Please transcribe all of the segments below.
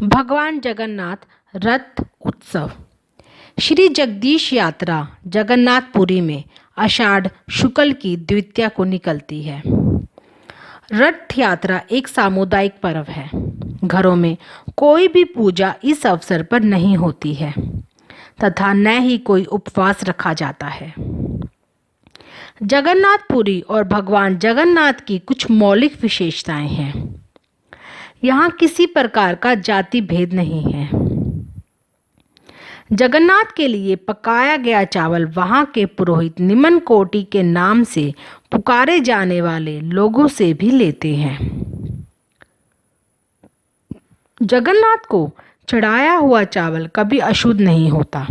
भगवान जगन्नाथ रथ उत्सव। श्री जगदीश यात्रा जगन्नाथपुरी में आषाढ़ शुक्ल की द्वितीया को निकलती है। रथ यात्रा एक सामुदायिक पर्व है। घरों में कोई भी पूजा इस अवसर पर नहीं होती है तथा न ही कोई उपवास रखा जाता है। जगन्नाथपुरी और भगवान जगन्नाथ की कुछ मौलिक विशेषताएं हैं। यहाँ किसी प्रकार का जाति भेद नहीं है। जगन्नाथ के लिए पकाया गया चावल वहाँ के पुरोहित निम्न कोटि के नाम से पुकारे जाने वाले लोगों से भी लेते हैं। जगन्नाथ को चढ़ाया हुआ चावल कभी अशुद्ध नहीं होता।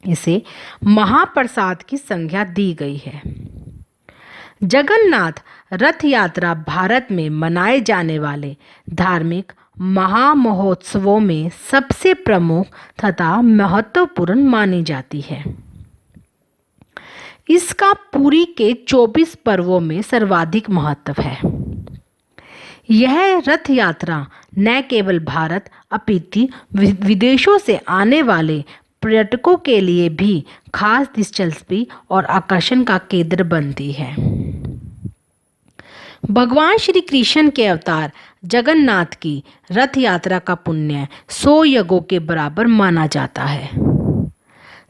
इसे महाप्रसाद की संज्ञा दी गई है। जगन्नाथ रथ यात्रा भारत में मनाए जाने वाले धार्मिक महामहोत्सवों में सबसे प्रमुख तथा महत्वपूर्ण मानी जाती है। इसका पुरी के 24 पर्वों में सर्वाधिक महत्व है। यह रथ यात्रा न केवल भारत अपितु विदेशों से आने वाले पर्यटकों के लिए भी खास दिलचस्पी और आकर्षण का केंद्र बनती है। भगवान श्री कृष्ण के अवतार जगन्नाथ की रथ यात्रा का पुण्य 100 यज्ञों के बराबर माना जाता है।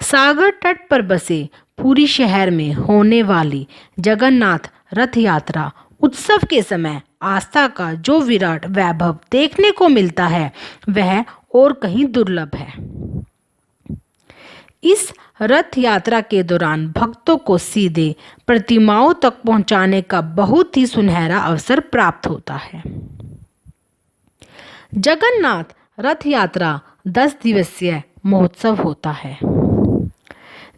सागर तट पर बसे पुरी शहर में होने वाली जगन्नाथ रथ यात्रा उत्सव के समय आस्था का जो विराट वैभव देखने को मिलता है वह और कहीं दुर्लभ है। इस रथ यात्रा के दौरान भक्तों को सीधे प्रतिमाओं तक पहुंचाने का बहुत ही सुनहरा अवसर प्राप्त होता है। जगन्नाथ रथ यात्रा 10 दिवसीय महोत्सव होता है।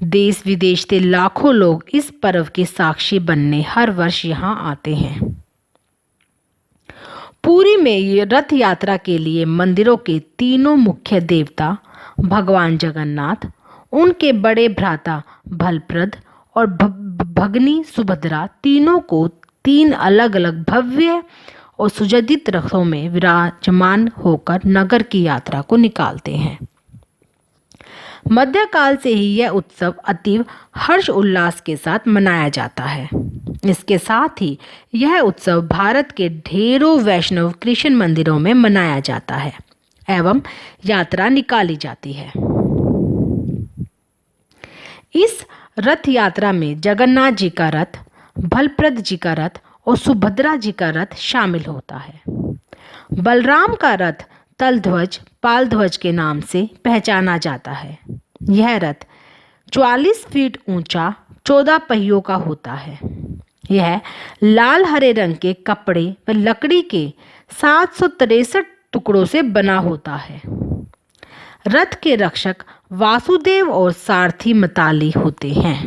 देश विदेश से लाखों लोग इस पर्व के साक्षी बनने हर वर्ष यहाँ आते हैं। पुरी में ये रथ यात्रा के लिए मंदिरों के तीनों मुख्य देवता भगवान जगन्नाथ, उनके बड़े भ्राता बलभद्र और भगनी सुभद्रा तीनों को 3 अलग अलग भव्य और सुसज्जित रथों में विराजमान होकर नगर की यात्रा को निकालते हैं। मध्यकाल से ही यह उत्सव अतीव हर्ष उल्लास के साथ मनाया जाता है। इसके साथ ही यह उत्सव भारत के ढेरों वैष्णव कृष्ण मंदिरों में मनाया जाता है एवं यात्रा निकाली जाती है। इस रथ यात्रा में जगन्नाथ जी का रथ, बलभद्र जी का रथ और सुभद्रा जी का रथ शामिल होता है। बलराम का रथ तलध्वज पालध्वज के नाम से पहचाना जाता है। यह रथ 44 फीट ऊंचा 14 पहियों का होता है। यह लाल हरे रंग के कपड़े व लकड़ी के 763 टुकड़ों से बना होता है। रथ के रक्षक वासुदेव और सारथी मताली होते हैं।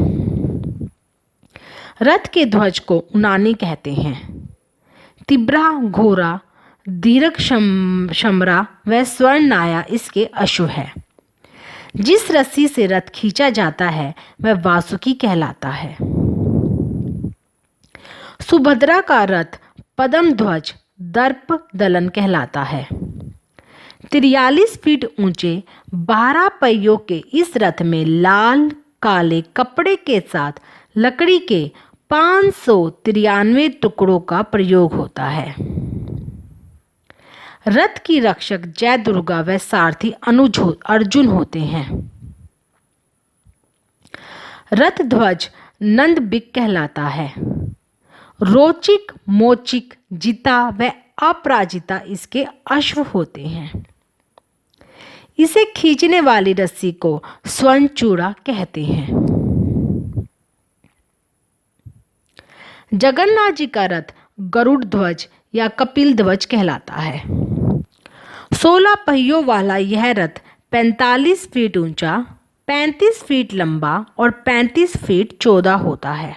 रथ के ध्वज को उनानी कहते हैं। तिब्रा, घोड़ा, दीर्घ शमरा व स्वर्णनाया इसके अश्व है। जिस रस्सी से रथ खींचा जाता है वह वासुकी कहलाता है। सुभद्रा का रथ पद्म ध्वज दर्प दलन कहलाता है। 43 फीट ऊंचे 12 पहियों के इस रथ में लाल काले कपड़े के साथ लकड़ी के 593 टुकड़ों का प्रयोग होता है। रथ की रक्षक जय दुर्गा व सारथी अर्जुन होते हैं। रथ ध्वज नंदबिक कहलाता है। रोचिक, मोचिक, जिता व अपराजिता इसके अश्व होते हैं। इसे खींचने वाली रस्सी को स्वर्ण चूड़ा कहते हैं। जगन्नाथ जी का रथ गरुड़ ध्वज या कपिल ध्वज कहलाता है। 16 पहियों वाला यह रथ 45 फीट ऊंचा, 35 फीट लंबा और 35 फीट चौड़ा होता है,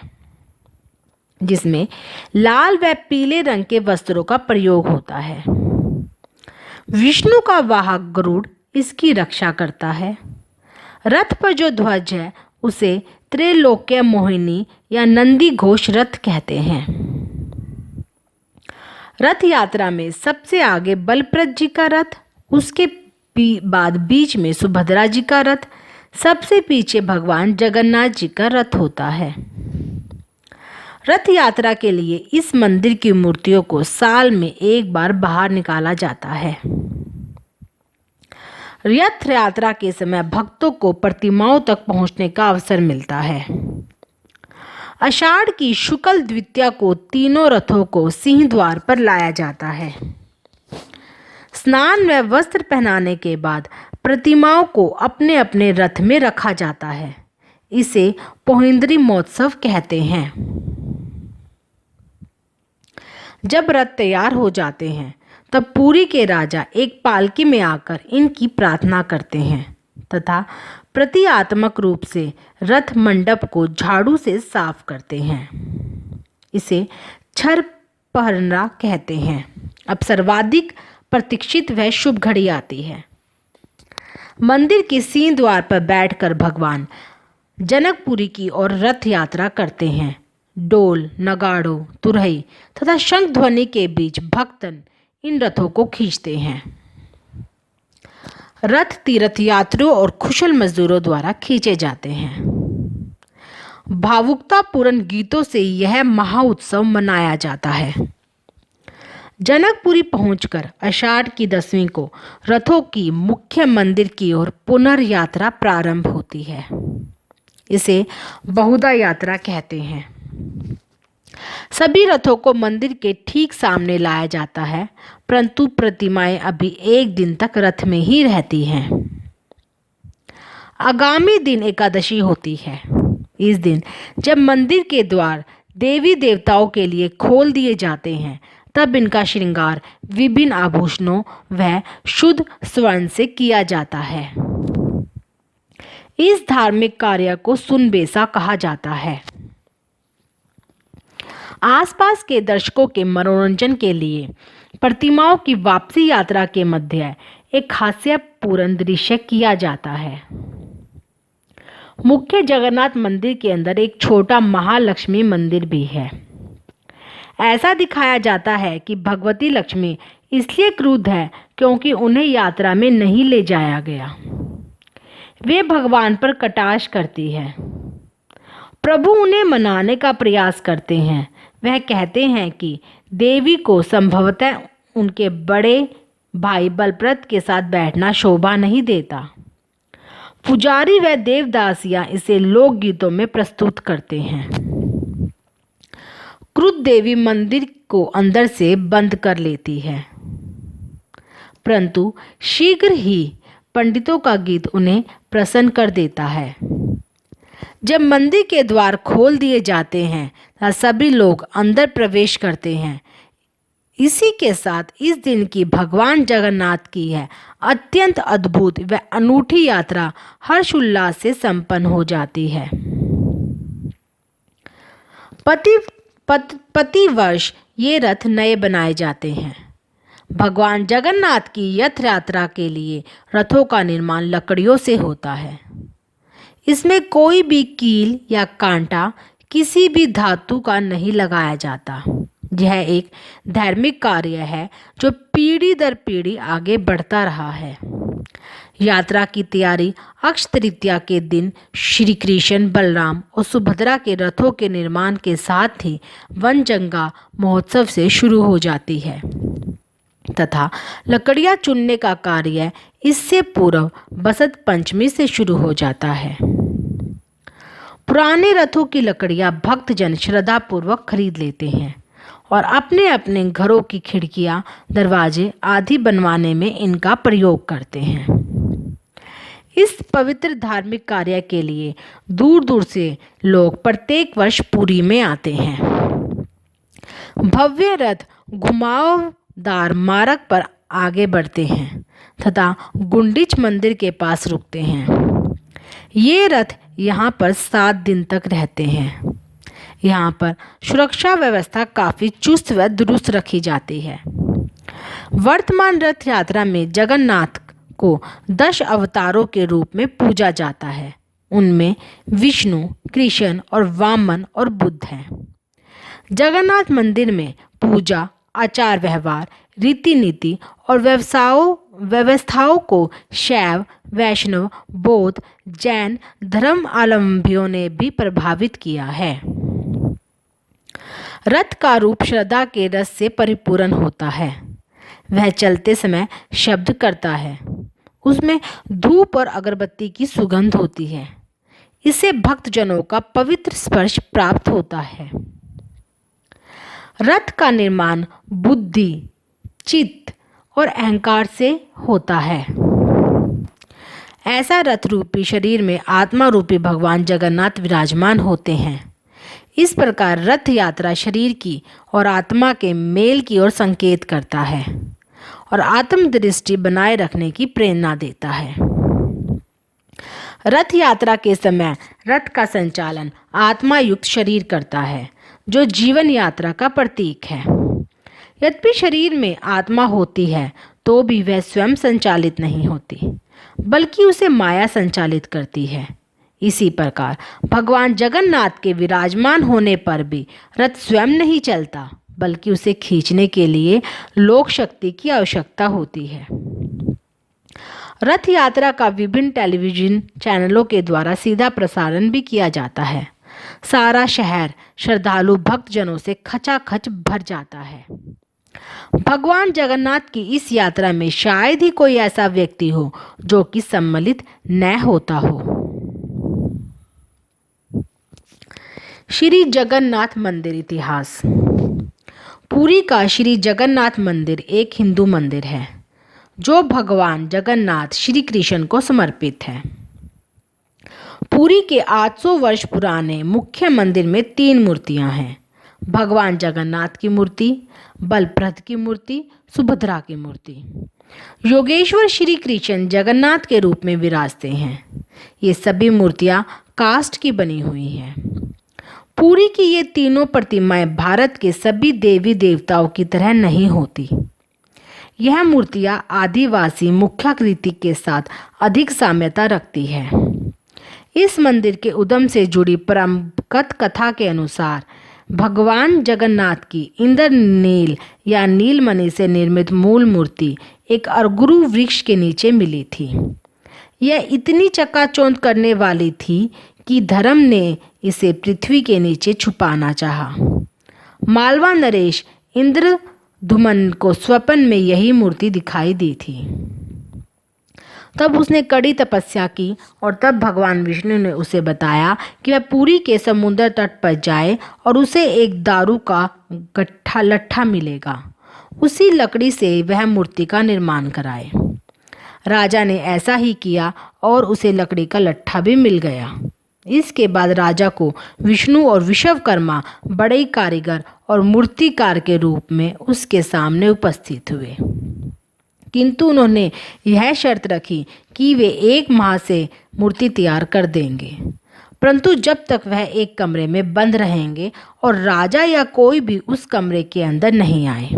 जिसमें लाल व पीले रंग के वस्त्रों का प्रयोग होता है। विष्णु का वाहक गरुड़ इसकी रक्षा करता है। रथ पर जो ध्वज है उसे त्रैलोक्य मोहिनी या नंदी घोष रथ कहते हैं। रथ यात्रा में सबसे आगे बलभद्र जी का रथ उसके बाद बीच में सुभद्रा जी का रथ, सबसे पीछे भगवान जगन्नाथ जी का रथ होता है। रथ यात्रा के लिए इस मंदिर की मूर्तियों को साल में एक बार बाहर निकाला जाता है। रथ यात्रा के समय भक्तों को प्रतिमाओं तक पहुंचने का अवसर मिलता है। आषाढ़ की शुक्ल द्वितीया को तीनों रथों को सिंह द्वार पर लाया जाता है। स्नान व वस्त्र पहनाने के बाद प्रतिमाओं को अपने अपने रथ में रखा जाता है। इसे पोहिंद्री महोत्सव कहते हैं। जब रथ तैयार हो जाते हैं तब पुरी के राजा एक पालकी में आकर इनकी प्रार्थना करते हैं तथा प्रतीकात्मक रूप से रथ मंडप को झाड़ू से साफ करते हैं। इसे छर पहरना कहते हैं। अब सर्वाधिक प्रतीक्षित वह शुभ घड़ी आती है। मंदिर के सिंह द्वार पर बैठकर भगवान जनकपुरी की ओर रथ यात्रा करते हैं। डोल, नगाड़ों, तुरही तथा शंख ध्वनि के बीच भक्तन इन रथों को खींचते हैं। रथ तीर्थयात्रियों और कुशल मजदूरों द्वारा खींचे जाते हैं। भावुकतापूर्ण गीतों से यह महाउत्सव मनाया जाता है। जनकपुरी पहुंचकर आषाढ़ की 10वीं को रथों की मुख्य मंदिर की ओर पुनर्यात्रा प्रारंभ होती है। इसे बहुधा यात्रा कहते हैं। सभी रथों को मंदिर के ठीक सामने लाया जाता है, परंतु प्रतिमाएं अभी एक दिन तक रथ में ही रहती हैं। आगामी दिन एकादशी होती है। इस दिन जब मंदिर के द्वार देवी देवताओं के लिए खोल दिए जाते हैं, तब इनका श्रृंगार विभिन्न आभूषणों व शुद्ध स्वर्ण से किया जाता है। इस धार्मिक कार्य को सुनबेसा कहा जाता है। आसपास के दर्शकों के मनोरंजन के लिए प्रतिमाओं की वापसी यात्रा के मध्य एक हास्यपूर्ण दृश्य किया जाता है। मुख्य जगन्नाथ मंदिर के अंदर एक छोटा महालक्ष्मी मंदिर भी है। ऐसा दिखाया जाता है कि भगवती लक्ष्मी इसलिए क्रुद्ध है क्योंकि उन्हें यात्रा में नहीं ले जाया गया। वे भगवान पर कटाक्ष करती है। प्रभु उन्हें मनाने का प्रयास करते हैं। वह कहते हैं कि देवी को संभवतः उनके बड़े भाई बलभद्र के साथ बैठना शोभा नहीं देता। पुजारी व देवदासियां इसे लोकगीतों में प्रस्तुत करते हैं। क्रुद्ध देवी मंदिर को अंदर से बंद कर लेती है, परंतु शीघ्र ही पंडितों का गीत उन्हें प्रसन्न कर देता है। जब मंदिर के द्वार खोल दिए जाते हैं तब सभी लोग अंदर प्रवेश करते हैं। इसी के साथ इस दिन की भगवान जगन्नाथ की है अत्यंत अद्भुत व अनूठी यात्रा हर्षोल्लास से संपन्न हो जाती है। प्रति वर्ष ये रथ नए बनाए जाते हैं। भगवान जगन्नाथ की रथ यात्रा के लिए रथों का निर्माण लकड़ियों से होता है। इसमें कोई भी कील या कांटा किसी भी धातु का नहीं लगाया जाता। यह एक धार्मिक कार्य है जो पीढ़ी दर पीढ़ी आगे बढ़ता रहा है। यात्रा की तैयारी अक्षय तृतीया के दिन श्री कृष्ण, बलराम और सुभद्रा के रथों के निर्माण के साथ ही वनजंगा महोत्सव से शुरू हो जाती है तथा लकड़ियां चुनने का कार्य इससे पूर्व बसंत पंचमी से शुरू हो जाता है। पुराने रथों की लकड़ियां भक्तजन श्रद्धापूर्वक खरीद लेते हैं और अपने अपने घरों की खिड़कियां, दरवाजे आदि बनवाने में इनका प्रयोग करते हैं। इस पवित्र धार्मिक कार्य के लिए दूर दूर से लोग प्रत्येक वर्ष पुरी में आते हैं। भव्य रथ घुमावदार मार्ग पर आगे बढ़ते हैं तथा गुंडीच मंदिर के पास रुकते हैं। ये रथ यहाँ पर 7 दिन तक रहते हैं। यहाँ पर सुरक्षा व्यवस्था काफ़ी चुस्त व दुरुस्त रखी जाती है। वर्तमान रथ यात्रा में जगन्नाथ को 10 अवतारों के रूप में पूजा जाता है। उनमें विष्णु, कृष्ण और वामन और बुद्ध हैं। जगन्नाथ मंदिर में पूजा, आचार व्यवहार, रीति नीति और व्यवस्थाओं को शैव, वैष्णव, बौद्ध, जैन धर्मावलंबियों ने भी प्रभावित किया है। रथ का रूप श्रद्धा के रस से परिपूर्ण होता है। वह चलते समय शब्द करता है। उसमें धूप और अगरबत्ती की सुगंध होती है। इससे भक्तजनों का पवित्र स्पर्श प्राप्त होता है। रथ का निर्माण बुद्धि, चित्त और अहंकार से होता है। ऐसा रथ रूपी शरीर में आत्मा रूपी भगवान जगन्नाथ विराजमान होते हैं। इस प्रकार रथ यात्रा शरीर की और आत्मा के मेल की ओर संकेत करता है और आत्मदृष्टि बनाए रखने की प्रेरणा देता है। रथ यात्रा के समय रथ का संचालन आत्मा युक्त शरीर करता है, जो जीवन यात्रा का प्रतीक है। यद्यपि शरीर में आत्मा होती है तो भी वह स्वयं संचालित नहीं होती, बल्कि उसे माया संचालित करती है। इसी प्रकार भगवान जगन्नाथ के विराजमान होने पर भी रथ स्वयं नहीं चलता, बल्कि उसे खींचने के लिए लोक शक्ति की आवश्यकता होती है। रथ यात्रा का विभिन्न टेलीविजन चैनलों के द्वारा सीधा प्रसारण भी किया जाता है। सारा शहर श्रद्धालु भक्तजनों से खचाखच भर जाता है। भगवान जगन्नाथ की इस यात्रा में शायद ही कोई ऐसा व्यक्ति हो जो कि सम्मिलित न होता हो। श्री जगन्नाथ मंदिर इतिहास। पुरी का श्री जगन्नाथ मंदिर एक हिंदू मंदिर है जो भगवान जगन्नाथ श्री कृष्ण को समर्पित है। पुरी के 800 वर्ष पुराने मुख्य मंदिर में 3 मूर्तियां हैं। भगवान जगन्नाथ की मूर्ति, बलभद्र की मूर्ति, सुभद्रा की मूर्ति। योगेश्वर श्री कृष्ण जगन्नाथ के रूप में विराजते हैं। ये सभी मूर्तियां काष्ठ की बनी हुई हैं। पुरी की ये तीनों प्रतिमाएं भारत के सभी देवी देवताओं की तरह नहीं होती। यह मूर्तियां आदिवासी मुख्याकृति के साथ अधिक साम्यता रखती है। इस मंदिर के उद्गम से जुड़ी परंपरागत कथा के अनुसार भगवान जगन्नाथ की इंद्रनील या नीलमणि से निर्मित मूल मूर्ति एक अरगुरु वृक्ष के नीचे मिली थी। यह इतनी चकाचौंध करने वाली थी कि धर्म ने इसे पृथ्वी के नीचे छुपाना चाहा। मालवा नरेश इंद्रधुमन को स्वप्न में यही मूर्ति दिखाई दी थी। तब उसने कड़ी तपस्या की और तब भगवान विष्णु ने उसे बताया कि वह पुरी के समुद्र तट पर जाए और उसे एक दारू का लट्ठा मिलेगा। उसी लकड़ी से वह मूर्ति का निर्माण कराए। राजा ने ऐसा ही किया और उसे लकड़ी का लट्ठा भी मिल गया। इसके बाद राजा को विष्णु और विश्वकर्मा बड़े कारीगर और मूर्तिकार के रूप में उसके सामने उपस्थित हुए, किंतु उन्होंने यह शर्त रखी कि वे 1 माह से मूर्ति तैयार कर देंगे, परंतु जब तक वह एक कमरे में बंद रहेंगे और राजा या कोई भी उस कमरे के अंदर नहीं आए।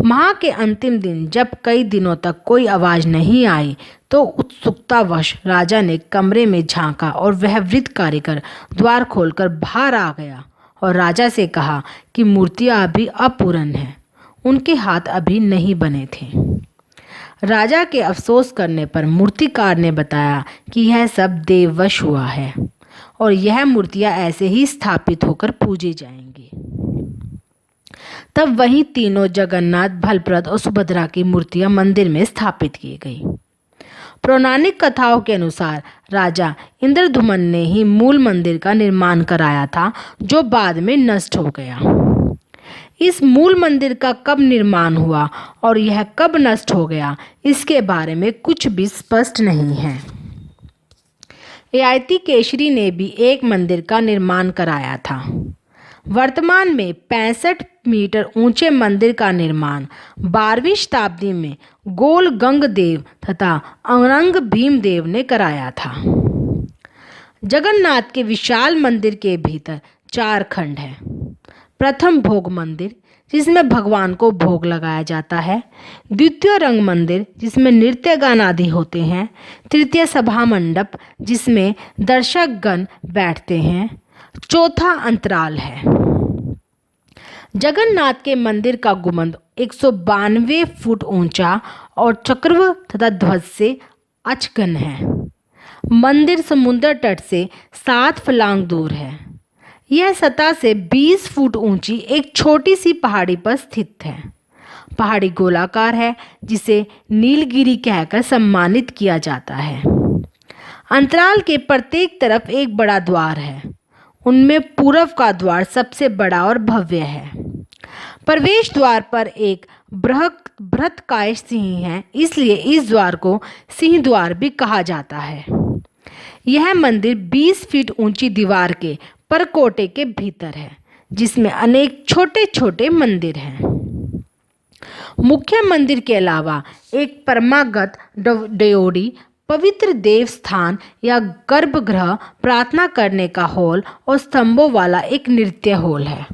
माह के अंतिम दिन जब कई दिनों तक कोई आवाज नहीं आई तो उत्सुकतावश राजा ने कमरे में झांका और वह वृद्ध कारीगर द्वार खोलकर बाहर आ गया और राजा से कहा कि मूर्तियां अभी अपूर्ण हैं, उनके हाथ अभी नहीं बने थे। राजा के अफसोस करने पर मूर्तिकार ने बताया कि यह सब देववश हुआ है और यह मूर्तियां ऐसे ही स्थापित होकर पूजी जाएंगी। तब वहीं तीनों जगन्नाथ, बलभद्र और सुभद्रा की मूर्तियां मंदिर में स्थापित की गई। पौराणिक कथाओं के अनुसार राजा इंद्रधुमन ने ही मूल मंदिर का निर्माण कराया था, जो बाद में नष्ट हो गया। इस मूल मंदिर का कब निर्माण हुआ और यह कब नष्ट हो गया, इसके बारे में कुछ भी स्पष्ट नहीं है। ययाति केसरी ने भी एक मंदिर का निर्माण कराया था। वर्तमान में 65 मीटर ऊंचे मंदिर का निर्माण 12वीं शताब्दी में गोल गंगदेव तथा औरंग भीमदेव ने कराया था। जगन्नाथ के विशाल मंदिर के भीतर 4 खंड हैं। प्रथम भोग मंदिर, जिसमें भगवान को भोग लगाया जाता है। द्वितीय रंग मंदिर, जिसमें नृत्य गान आदि होते हैं। तृतीय सभा मंडप, जिसमें दर्शकगण बैठते हैं। चौथा अंतराल है। जगन्नाथ के मंदिर का गुंबद 192 फुट ऊंचा और चक्रव तथा ध्वज से अचगन है। मंदिर समुद्र तट से 7 फर्लांग दूर है। यह सतह से 20 फुट ऊंची एक छोटी सी पहाड़ी पर स्थित है। पहाड़ी गोलाकार है, जिसे नीलगिरी कहकर सम्मानित किया जाता है। अंतराल के प्रत्येक तरफ एक बड़ा द्वार है। उनमें पूर्व का द्वार सबसे बड़ा और भव्य है। प्रवेश द्वार पर एक बृहत्काय सिंह है, इसलिए इस द्वार को सिंह द्वार भी कहा जाता है। यह मंदिर 20 फीट ऊंची दीवार के परकोटे के भीतर है, जिसमें अनेक छोटे छोटे मंदिर हैं। मुख्य मंदिर के अलावा एक परमागत ड्योढ़ी, पवित्र देव स्थान या गर्भगृह, प्रार्थना करने का हॉल और स्तंभों वाला एक नृत्य हॉल है।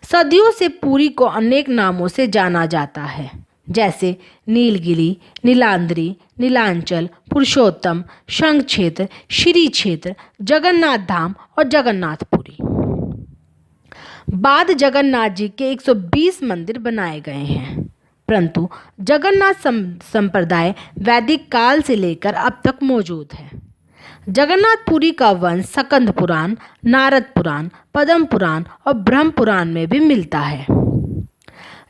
सदियों से पुरी को अनेक नामों से जाना जाता है, जैसे नीलगिरी, नीलांद्री, नीलांचल, पुरुषोत्तम, शंख क्षेत्र, श्री क्षेत्र, जगन्नाथ धाम और जगन्नाथपुरी। बाद जगन्नाथ जी के 120 मंदिर बनाए गए हैं, परंतु जगन्नाथ संप्रदाय वैदिक काल से लेकर अब तक मौजूद है। जगन्नाथपुरी का वंश स्कंद पुराण, नारद पुराण, पद्म पुराण और ब्रह्म पुराण में भी मिलता है।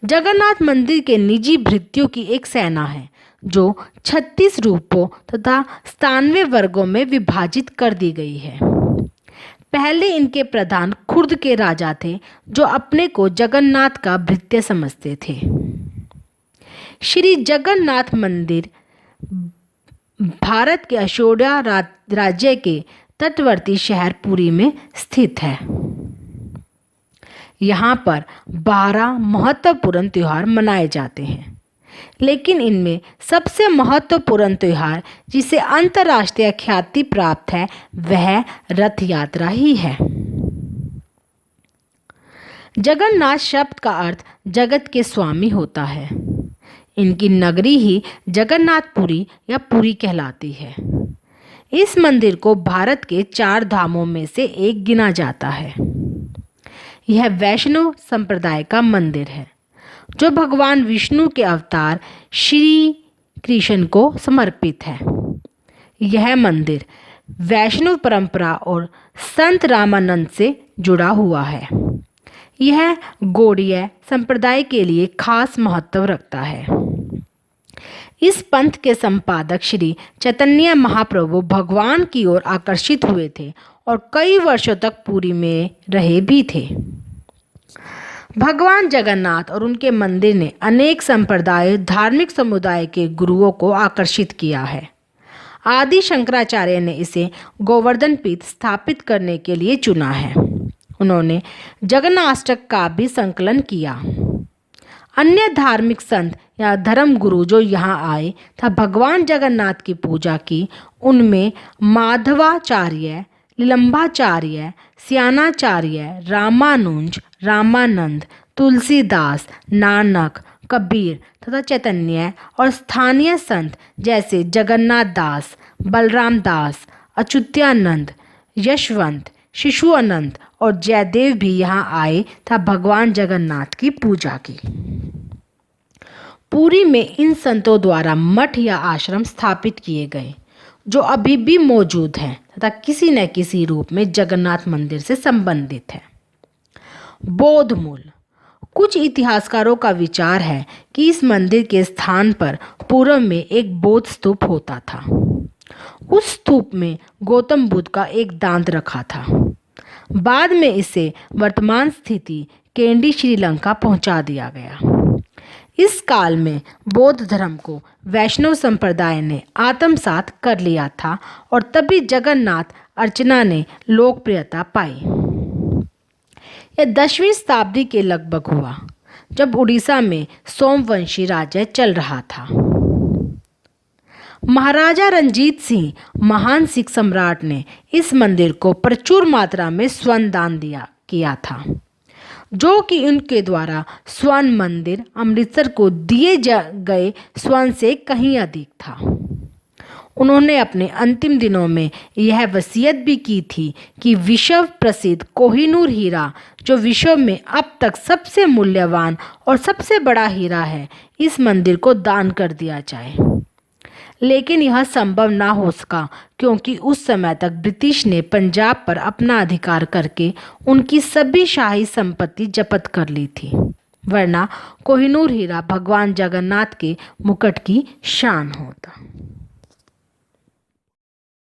जगन्नाथ मंदिर के निजी भृत्यों की एक सेना है, जो 36 रूपों तथा 97 वर्गों में विभाजित कर दी गई है। पहले इनके प्रधान खुर्द के राजा थे, जो अपने को जगन्नाथ का भृत्य समझते थे। श्री जगन्नाथ मंदिर भारत के अशोका राज्य के तटवर्ती शहर पुरी में स्थित है। यहाँ पर 12 महत्वपूर्ण त्योहार मनाए जाते हैं, लेकिन इनमें सबसे महत्वपूर्ण त्योहार जिसे अंतर्राष्ट्रीय ख्याति प्राप्त है, वह रथ यात्रा ही है। जगन्नाथ शब्द का अर्थ जगत के स्वामी होता है। इनकी नगरी ही जगन्नाथपुरी या पुरी कहलाती है। इस मंदिर को भारत के 4 धामों में से एक गिना जाता है। यह वैष्णव संप्रदाय का मंदिर है, जो भगवान विष्णु के अवतार श्री कृष्ण को समर्पित है। यह मंदिर वैष्णव परंपरा और संत रामानंद से जुड़ा हुआ है। यह गौड़ीय संप्रदाय के लिए खास महत्व रखता है। इस पंथ के संपादक श्री चैतन्य महाप्रभु भगवान की ओर आकर्षित हुए थे और कई वर्षों तक पुरी में रहे भी थे। भगवान जगन्नाथ और उनके मंदिर ने अनेक संप्रदाय धार्मिक समुदाय के गुरुओं को आकर्षित किया है। आदि शंकराचार्य ने इसे गोवर्धन पीठ स्थापित करने के लिए चुना है। उन्होंने जगन्नाष्टक का भी संकलन किया। अन्य धार्मिक संत या धर्म गुरु जो यहाँ आए तथा भगवान जगन्नाथ की पूजा की, उनमें माधवाचार्य, लीलम्बाचार्य, सियानाचार्य, रामानुज, रामानंद, तुलसीदास, नानक, कबीर तथा चैतन्य और स्थानीय संत जैसे जगन्नाथ दास, बलराम दास, अच्युतानंद, यशवंत, शिशुअनंत और जयदेव भी यहाँ आए तथा भगवान जगन्नाथ की पूजा की। पुरी में इन संतों द्वारा मठ या आश्रम स्थापित किए गए, जो अभी भी मौजूद हैं तथा किसी न किसी रूप में जगन्नाथ मंदिर से संबंधित है। बौद्ध मूल। कुछ इतिहासकारों का विचार है कि इस मंदिर के स्थान पर पूर्व में एक बौद्ध स्तूप होता था। उस स्तूप में गौतम बुद्ध का एक दांत रखा था। बाद में इसे वर्तमान स्थिति कैंडी श्रीलंका पहुंचा दिया गया। इस काल में बौद्ध धर्म को वैष्णव संप्रदाय ने आत्मसात कर लिया था और तभी जगन्नाथ अर्चना ने लोकप्रियता पाई। यह 10वीं शताब्दी के लगभग हुआ, जब उड़ीसा में सोमवंशी राज्य चल रहा था। महाराजा रंजीत सिंह, महान सिख सम्राट, ने इस मंदिर को प्रचुर मात्रा में स्वर्ण दान किया था, जो कि उनके द्वारा स्वर्ण मंदिर अमृतसर को दिए गए स्वर्ण से कहीं अधिक था। उन्होंने अपने अंतिम दिनों में यह वसीयत भी की थी कि विश्व प्रसिद्ध कोहिनूर हीरा, जो विश्व में अब तक सबसे मूल्यवान और सबसे बड़ा हीरा है, इस मंदिर को दान कर दिया जाए। लेकिन यह संभव ना हो सका क्योंकि उस समय तक ब्रिटिश ने पंजाब पर अपना अधिकार करके उनकी सभी शाही संपत्ति जब्त कर ली थी, वरना कोहिनूर हीरा भगवान जगन्नाथ के मुकुट की शान होता।